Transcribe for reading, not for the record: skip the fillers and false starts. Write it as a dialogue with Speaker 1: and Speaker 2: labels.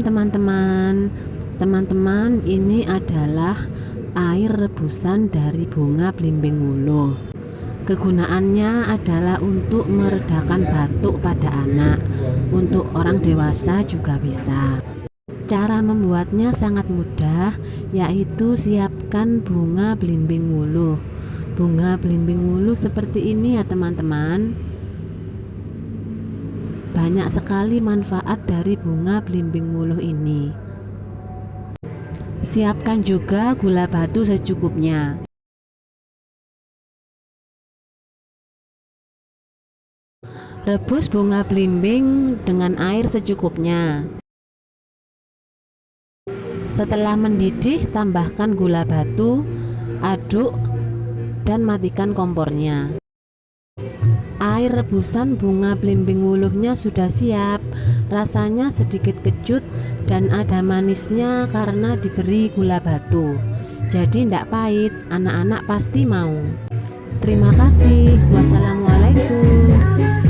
Speaker 1: Assalamualaikum teman-teman. Teman-teman, ini adalah air rebusan dari bunga belimbing wuluh. Kegunaannya adalah untuk meredakan batuk pada anak. Untuk orang dewasa juga bisa. Cara membuatnya sangat mudah, yaitu siapkan bunga belimbing wuluh. Bunga belimbing wuluh seperti ini ya teman-teman. Banyak sekali manfaat dari bunga belimbing wuluh ini. Siapkan juga gula batu secukupnya. Rebus bunga belimbing dengan air secukupnya. Setelah mendidih, tambahkan gula batu, aduk, dan matikan kompornya. Air rebusan bunga belimbing wuluhnya sudah siap. Rasanya sedikit kecut dan ada manisnya karena diberi gula batu. Jadi tidak pahit, anak-anak pasti mau. Terima kasih. Wassalamualaikum.